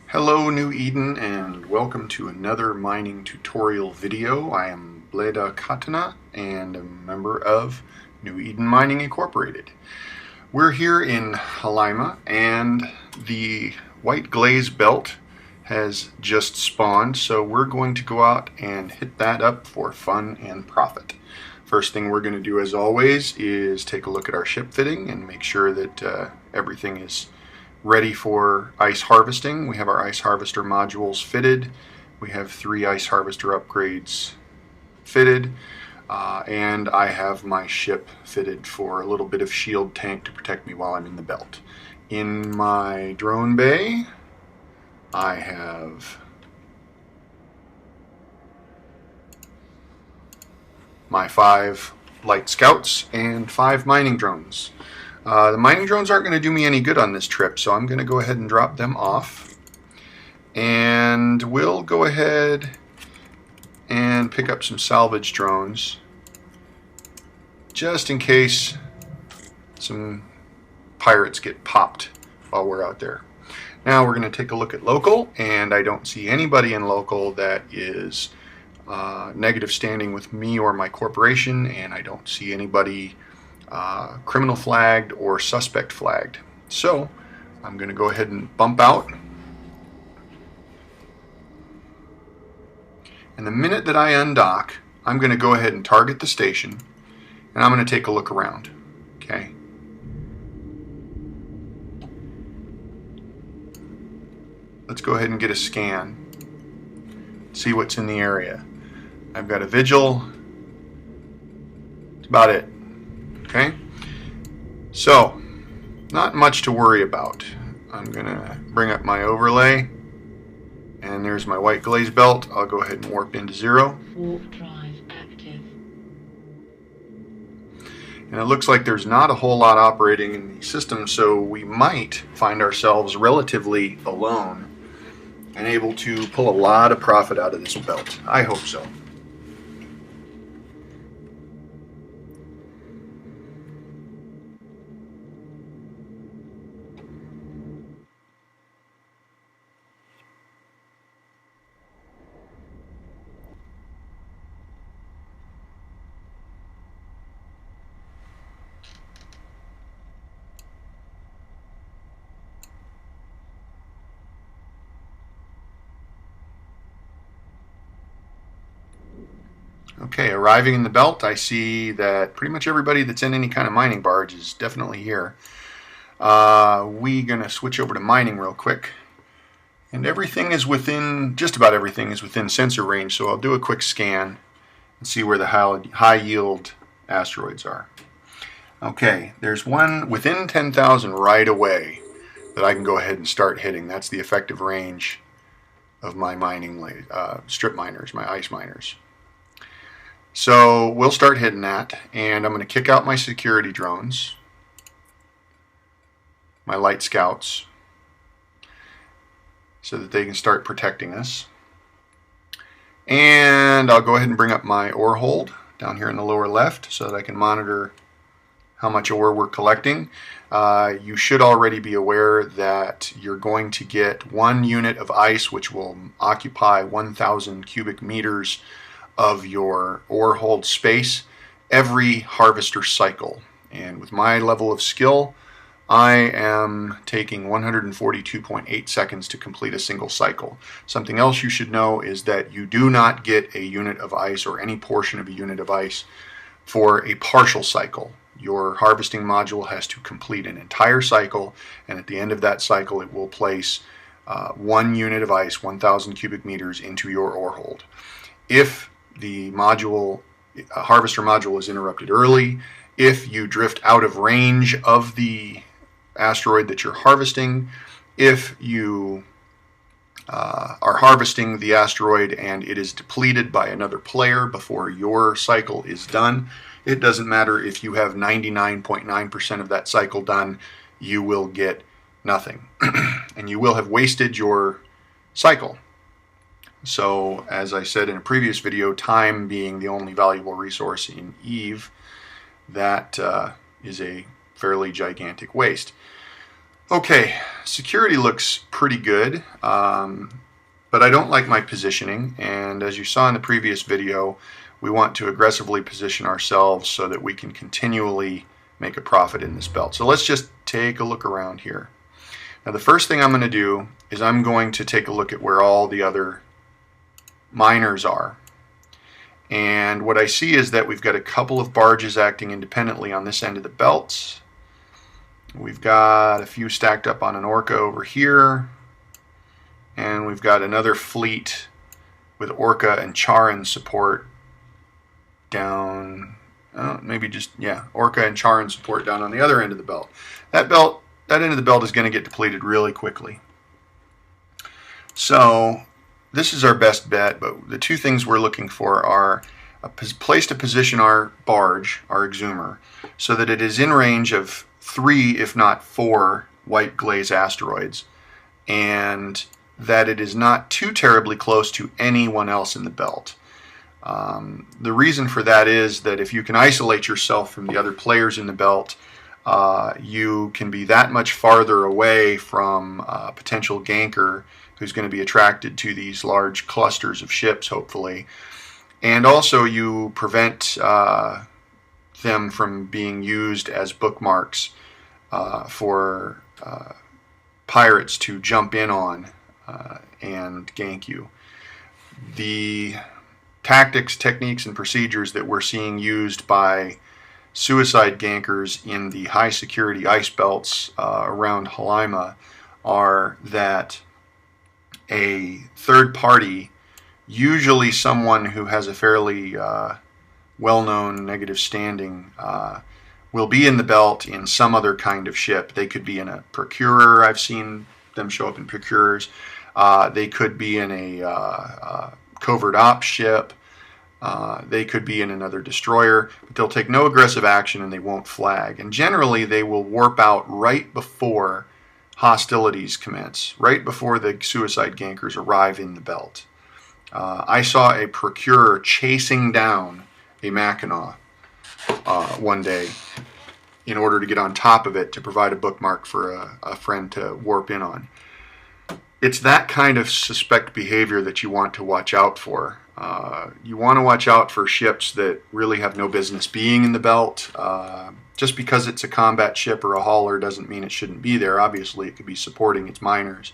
Hello New Eden and welcome to another mining tutorial video. I am Bleda Katana and a member of New Eden Mining Incorporated. We're here in Halima and the white glaze belt has just spawned, so we're going to go out and hit that up for fun and profit. First thing we're going to do, as always, is take a look at our ship fitting and make sure that everything is ready for ice harvesting. We have our ice harvester modules fitted. We have 3 ice harvester upgrades fitted. And I have my ship fitted for a little bit of shield tank to protect me while I'm in the belt. In my drone bay, I have my 5 light scouts and 5 mining drones. The mining drones aren't going to do me any good on this trip, so I'm going to go ahead and drop them off. And we'll go ahead and pick up some salvage drones just in case some pirates get popped while we're out there. Now we're going to take a look at local, and I don't see anybody in local that is negative standing with me or my corporation, and I don't see anybody criminal flagged or suspect flagged. So I'm going to go ahead and bump out. And the minute that I undock, I'm going to go ahead and target the station, and I'm going to take a look around. Okay. Let's go ahead and get a scan. See what's in the area. I've got a vigil. That's about it. Okay. So, not much to worry about. I'm going to bring up my overlay. And there's my white glaze belt. I'll go ahead and warp into 0. Warp drive active. And it looks like there's not a whole lot operating in the system, so we might find ourselves relatively alone and able to pull a lot of profit out of this belt. I hope so. Okay, arriving in the belt, I see that pretty much everybody that's in any kind of mining barge is definitely here. We're going to switch over to mining real quick. And everything is within, just about everything is within sensor range, so I'll do a quick scan and see where the high yield asteroids are. Okay, there's one within 10,000 right away that I can go ahead and start hitting. That's the effective range of my mining strip miners, my ice miners. So we'll start hitting that, and I'm going to kick out my security drones, my light scouts, so that they can start protecting us. And I'll go ahead and bring up my ore hold down here in the lower left so that I can monitor how much ore we're collecting. You should already be aware that you're going to get 1 unit of ice, which will occupy 1,000 cubic meters of your ore hold space every harvester cycle. And with my level of skill, I am taking 142.8 seconds to complete a single cycle. Something else you should know is that you do not get a unit of ice or any portion of a unit of ice for a partial cycle. Your harvesting module has to complete an entire cycle, and at the end of that cycle it will place 1 unit of ice, 1,000 cubic meters, into your ore hold. If the harvester module is interrupted early, if you drift out of range of the asteroid that you're harvesting, if you are harvesting the asteroid and it is depleted by another player before your cycle is done, it doesn't matter if you have 99.9% of that cycle done, you will get nothing. And you will have wasted your cycle. So, as I said in a previous video, time being the only valuable resource in EVE, that is a fairly gigantic waste. Okay, security looks pretty good, but I don't like my positioning, and as you saw in the previous video, we want to aggressively position ourselves so that we can continually make a profit in this belt. So let's just take a look around here. Now the first thing I'm going to do is I'm going to take a look at where all the other miners are. And what I see is that we've got a couple of barges acting independently on this end of the belt. We've got a few stacked up on an Orca over here. And we've got another fleet with Orca and Charon support down, Orca and Charon support down on the other end of the belt. That end of the belt is going to get depleted really quickly. So this is our best bet, but the two things we're looking for are a place to position our barge, our exhumer, so that it is in range of 3, if not 4, white glaze asteroids, and that it is not too terribly close to anyone else in the belt. The reason for that is that if you can isolate yourself from the other players in the belt, you can be that much farther away from a potential ganker who's going to be attracted to these large clusters of ships, hopefully. And also you prevent them from being used as bookmarks for pirates to jump in on and gank you. The tactics, techniques, and procedures that we're seeing used by suicide gankers in the high security ice belts around Halima are that a third party, usually someone who has a fairly well-known negative standing, will be in the belt in some other kind of ship. They could be in a procurer. I've seen them show up in procurers. They could be in a covert ops ship. They could be in another destroyer, but they'll take no aggressive action and they won't flag. And generally they will warp out right before hostilities commence, right before the suicide gankers arrive in the belt. I saw a procurer chasing down a Mackinac one day in order to get on top of it to provide a bookmark for a friend to warp in on. It's that kind of suspect behavior that you want to watch out for. You want to watch out for ships that really have no business being in the belt. Just because it's a combat ship or a hauler doesn't mean it shouldn't be there. Obviously, it could be supporting its miners.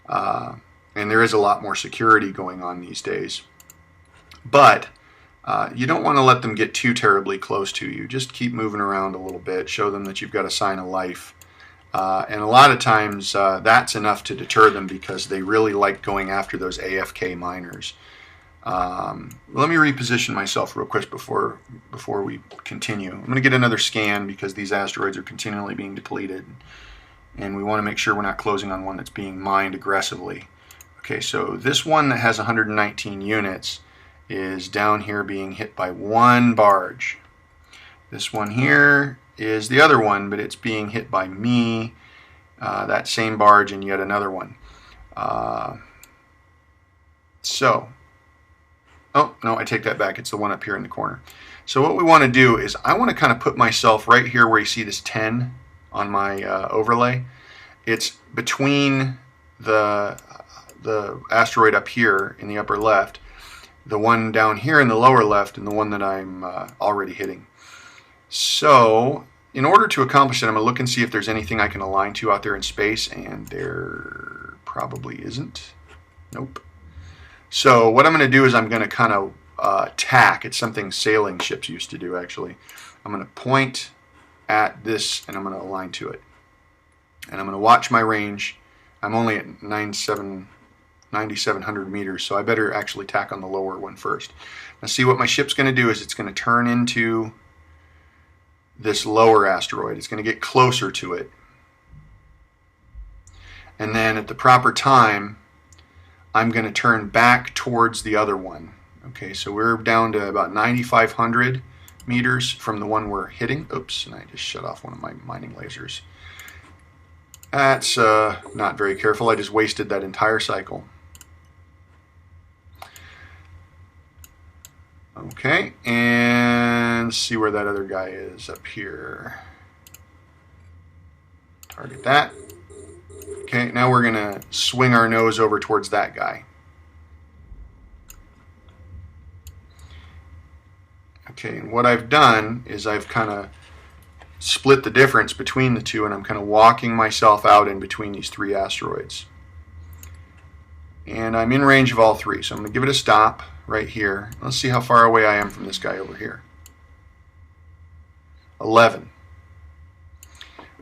And there is a lot more security going on these days. But you don't want to let them get too terribly close to you. Just keep moving around a little bit. Show them that you've got a sign of life. And a lot of times that's enough to deter them because they really like going after those AFK miners. Let me reposition myself real quick before we continue. I'm going to get another scan because these asteroids are continually being depleted. And we want to make sure we're not closing on one that's being mined aggressively. Okay, so this one that has 119 units is down here being hit by one barge. This one here is the other one, but it's being hit by me, that same barge, and yet another one. Oh, no, I take that back. It's the one up here in the corner. So what we want to do is I want to kind of put myself right here where you see this 10 on my overlay. It's between the asteroid up here in the upper left, the one down here in the lower left, and the one that I'm already hitting. So in order to accomplish that, I'm going to look and see if there's anything I can align to out there in space, and there probably isn't. Nope. So what I'm going to do is I'm going to kind of tack. It's something sailing ships used to do, actually. I'm going to point at this, and I'm going to align to it. And I'm going to watch my range. I'm only at 9,700 meters, so I better actually tack on the lower one first. Now see what my ship's going to do is it's going to turn into this lower asteroid. It's going to get closer to it. And then at the proper time, I'm going to turn back towards the other one. Okay, so we're down to about 9,500 meters from the one we're hitting. Oops, and I just shut off one of my mining lasers. That's not very careful. I just wasted that entire cycle. Okay, and see where that other guy is up here. Target that. Okay, now we're going to swing our nose over towards that guy. Okay, and what I've done is I've kind of split the difference between the two, and I'm kind of walking myself out in between these three asteroids. And I'm in range of all three, so I'm going to give it a stop right here. Let's see how far away I am from this guy over here. 11.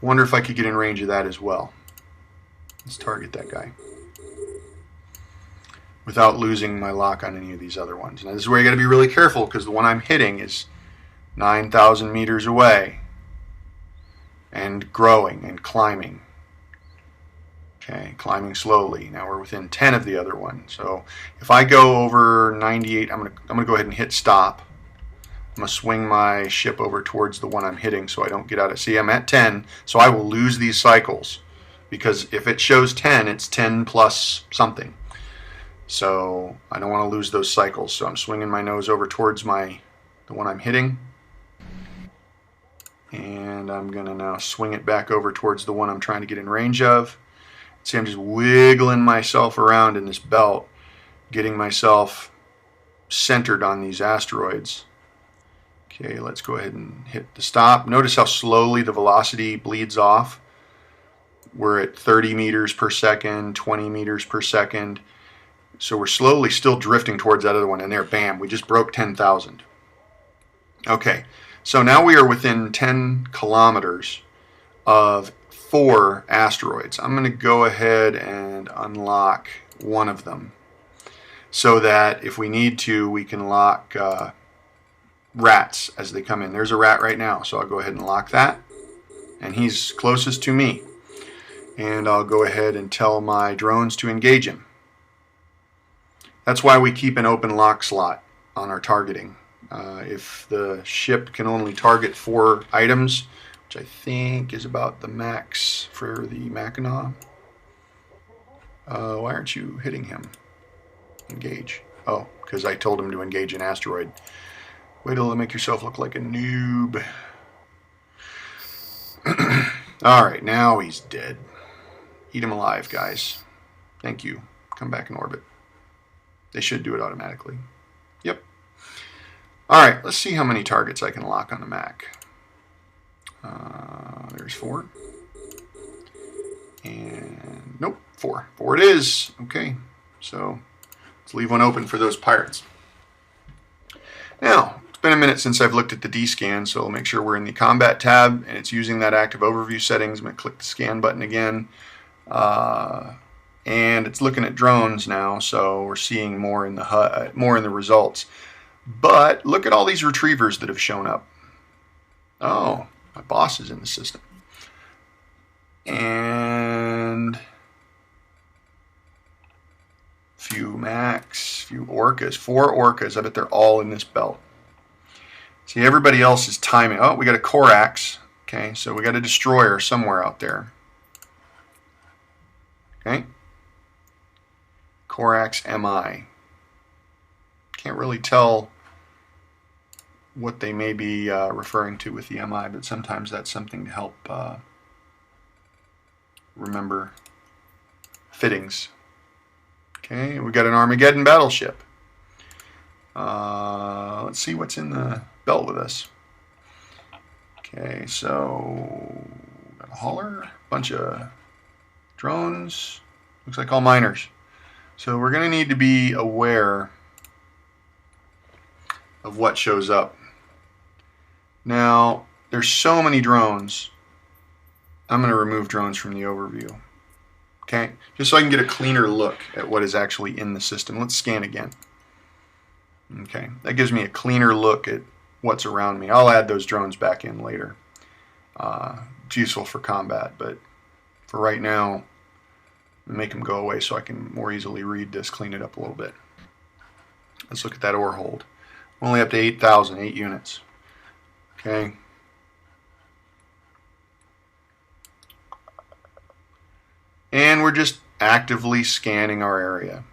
Wonder if I could get in range of that as well. Let's target that guy without losing my lock on any of these other ones. Now this is where you got to be really careful, because the one I'm hitting is 9,000 meters away and growing and climbing. Okay, climbing slowly. Now we're within 10 of the other one. So if I go over 98, I'm gonna go ahead and hit stop. I'm gonna swing my ship over towards the one I'm hitting so I don't get out of. See, I'm at 10, so I will lose these cycles, because if it shows 10, it's 10 plus something. So I don't want to lose those cycles. So I'm swinging my nose over towards the one I'm hitting. And I'm going to now swing it back over towards the one I'm trying to get in range of. See, I'm just wiggling myself around in this belt, getting myself centered on these asteroids. Okay, let's go ahead and hit the stop. Notice how slowly the velocity bleeds off. We're at 30 meters per second, 20 meters per second. So we're slowly still drifting towards that other one, and there, bam, we just broke 10,000. Okay, so now we are within 10 kilometers of 4 asteroids. I'm going to go ahead and unlock one of them so that if we need to, we can lock rats as they come in. There's a rat right now, so I'll go ahead and lock that, and he's closest to me. And I'll go ahead and tell my drones to engage him. That's why we keep an open lock slot on our targeting. If the ship can only target 4 items, which I think is about the max for the Mackinac. Why aren't you hitting him? Engage. Oh, because I told him to engage an asteroid. Wait till you make yourself look like a noob. Alright, now he's dead. Eat him alive, guys. Thank you. Come back in orbit. They should do it automatically. Yep. Alright, let's see how many targets I can lock on the Mac. There's 4. And nope, 4. 4 it is. Okay, so let's leave one open for those pirates. Now, it's been a minute since I've looked at the D-scan, so I'll make sure we're in the combat tab, and it's using that active overview settings. I'm going to click the scan button again. And it's looking at drones now, so we're seeing more in the HUD, more in the results. But look at all these retrievers that have shown up. Oh, my boss is in the system. And few Macs, few Orcas, 4 Orcas. I bet they're all in this belt. See, everybody else is timing. Oh, we got a Corax. Okay, so we got a destroyer somewhere out there. Okay. Corax MI. Can't really tell what they may be referring to with the MI, but sometimes that's something to help remember fittings. Okay, we got an Armageddon battleship. Let's see what's in the belt with us. Okay, so got a hauler, bunch of drones, looks like all miners. So we're going to need to be aware of what shows up. Now, there's so many drones, I'm going to remove drones from the overview. Okay, just so I can get a cleaner look at what is actually in the system. Let's scan again. Okay, that gives me a cleaner look at what's around me. I'll add those drones back in later. It's useful for combat, but for right now, make them go away so I can more easily read this, clean it up a little bit. Let's look at that ore hold. Only up to 8,000, 8 units. Okay. And we're just actively scanning our area.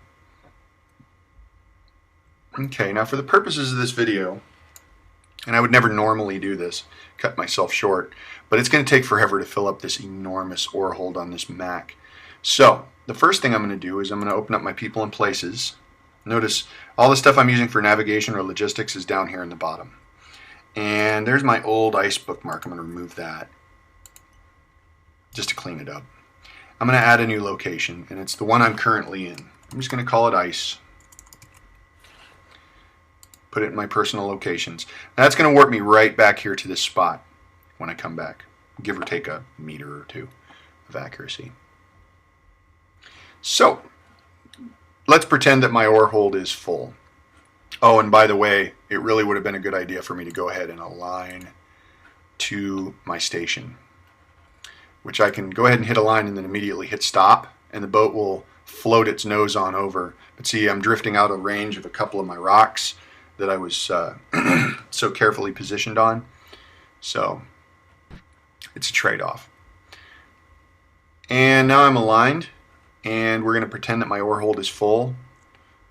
Okay, now for the purposes of this video, And I would never normally do this, cut myself short, but it's going to take forever to fill up this enormous ore hold on this Mac. So the first thing I'm going to do is I'm going to open up my people and places. Notice all the stuff I'm using for navigation or logistics is down here in the bottom. And there's my old ice bookmark. I'm going to remove that just to clean it up. I'm going to add a new location, and it's the one I'm currently in. I'm just going to call it ice. Put it in my personal locations. That's going to warp me right back here to this spot when I come back, give or take a meter or two of accuracy. So let's pretend that my ore hold is full. Oh, and by the way, it really would have been a good idea for me to go ahead and align to my station, which I can go ahead and hit align and then immediately hit stop, and the boat will float its nose on over. But see, I'm drifting out of range of a couple of my rocks that I was so carefully positioned on. So it's a trade-off. And now I'm aligned, and we're going to pretend that my ore hold is full.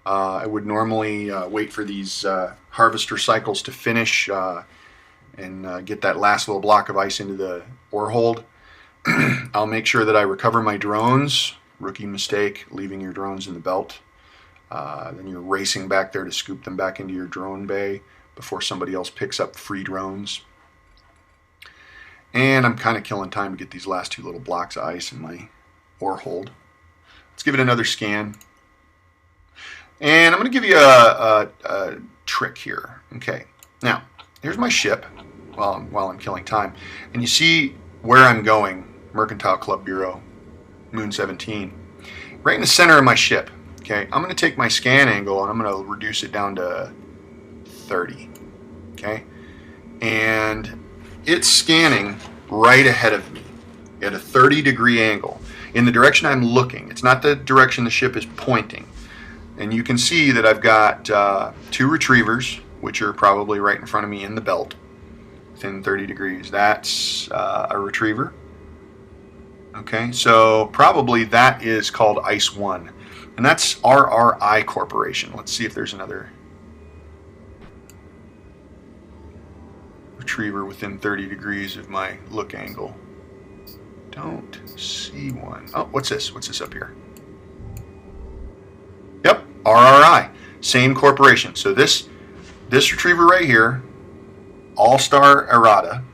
I would normally wait for these harvester cycles to finish and get that last little block of ice into the ore hold. I'll make sure that I recover my drones. Rookie mistake, leaving your drones in the belt. Then you're racing back there to scoop them back into your drone bay before somebody else picks up free drones. And I'm kind of killing time to get these last two little blocks of ice in my ore hold. Let's give it another scan. And I'm going to give you a trick here. Okay, now here's my ship while I'm killing time. And you see where I'm going, Mercantile Club Bureau, Moon 17. Right in the center of my ship. Okay, I'm going to take my scan angle and I'm going to reduce it down to 30. Okay, and it's scanning right ahead of me at a 30-degree angle in the direction I'm looking. It's not the direction the ship is pointing. And you can see that I've got two retrievers, which are probably right in front of me in the belt, within 30 degrees. That's a retriever. Okay, so probably that is called Ice 1. And that's RRI Corporation. Let's see if there's another retriever within 30 degrees of my look angle. Don't see one. Oh, what's this? What's this up here? Yep, RRI. Same corporation. So this retriever right here, All-Star Errata,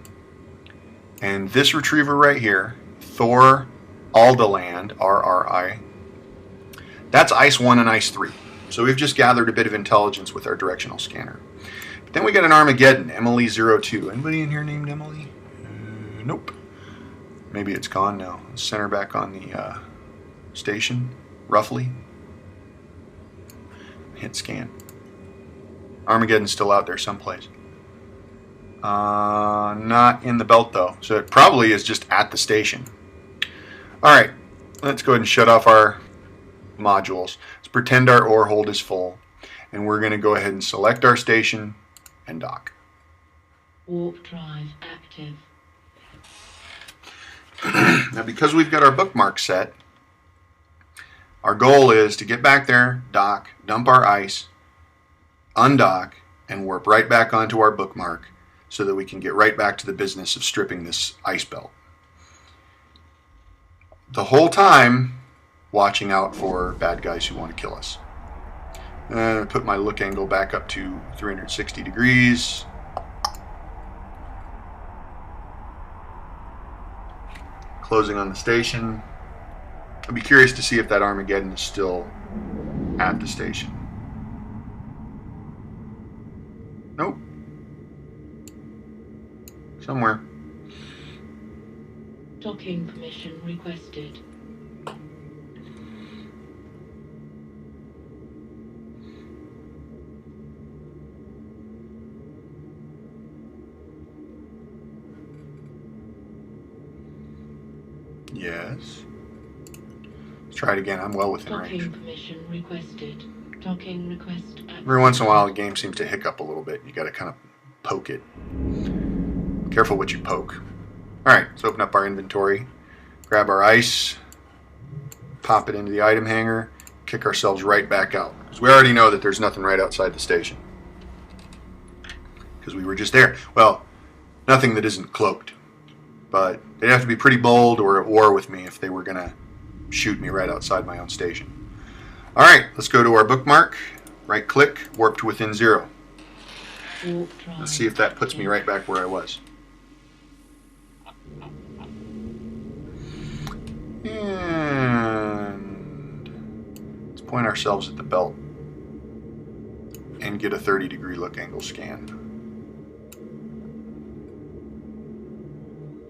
and this retriever right here, Thor Aldeland, RRI, that's Ice 1 and Ice 3. So we've just gathered a bit of intelligence with our directional scanner. But then we got an Armageddon, Emily 02. Anybody in here named Emily? Nope. Maybe it's gone now. Let's center back on the station, roughly. Hit scan. Armageddon's still out there someplace. Not in the belt though. So it probably is just at the station. Alright, let's go ahead and shut off our modules. Let's pretend our ore hold is full, and we're going to go ahead and select our station and dock. Warp drive active. Now because we've got our bookmark set, our goal is to get back there, dock, dump our ice, undock, and warp right back onto our bookmark so that we can get right back to the business of stripping this ice belt. The whole time watching out for bad guys who want to kill us. And put my look angle back up to 360 degrees. Closing on the station. I'd be curious to see if that Armageddon is still at the station. Nope. Somewhere. Docking permission requested. Yes. Let's try it again. I'm well within range. Docking permission requested. Docking request accepted. Every once in a while, the game seems to hiccup a little bit. You got to kind of poke it. Careful what you poke. All right, let's open up our inventory, grab our ice, pop it into the item hanger, kick ourselves right back out. Because we already know that there's nothing right outside the station. because we were just there. Well, nothing that isn't cloaked, but they'd have to be pretty bold or at war with me if they were going to shoot me right outside my own station. All right, let's go to our bookmark. Right click, warp to within 0. Warp drive. Let's see if that puts me right back where I was. And let's point ourselves at the belt and get a 30-degree look angle scan.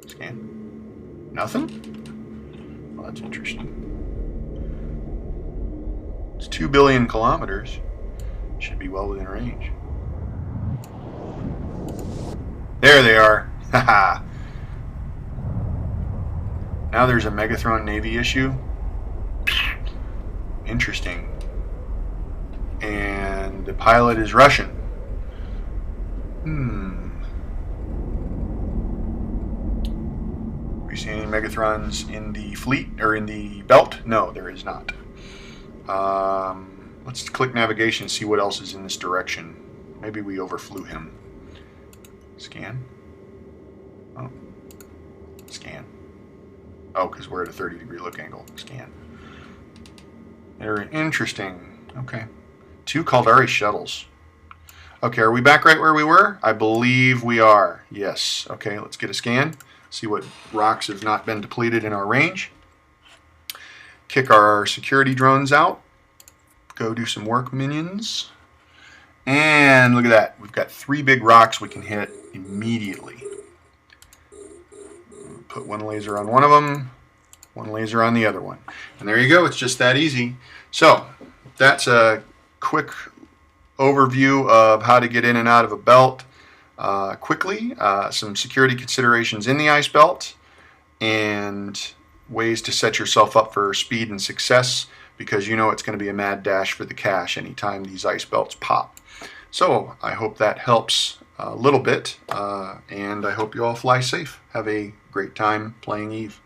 Scan. Nothing? Well, that's interesting. It's 2 billion kilometers. Should be well within range. There they are. Haha. Now there's a Megathron Navy issue. Interesting. And the pilot is Russian. We see any Megathrons in the fleet or in the belt? No, there is not. Let's click navigation and see what else is in this direction. Maybe we overflew him. Scan. Oh. Scan. Oh, because we're at a 30-degree look angle. Scan. Very interesting. Okay. 2 Caldari shuttles. Okay, are we back right where we were? I believe we are. Yes. Okay, let's get a scan. See what rocks have not been depleted in our range. Kick our security drones out. Go do some work, minions. And look at that. We've got 3 big rocks we can hit immediately. Put 1 laser on one of them, 1 laser on the other one. And there you go. It's just that easy. So that's a quick overview of how to get in and out of a belt quickly. Some security considerations in the ice belt and ways to set yourself up for speed and success, because you know it's going to be a mad dash for the cash anytime these ice belts pop. So I hope that helps a little bit, and I hope you all fly safe. Have a great time playing Eve.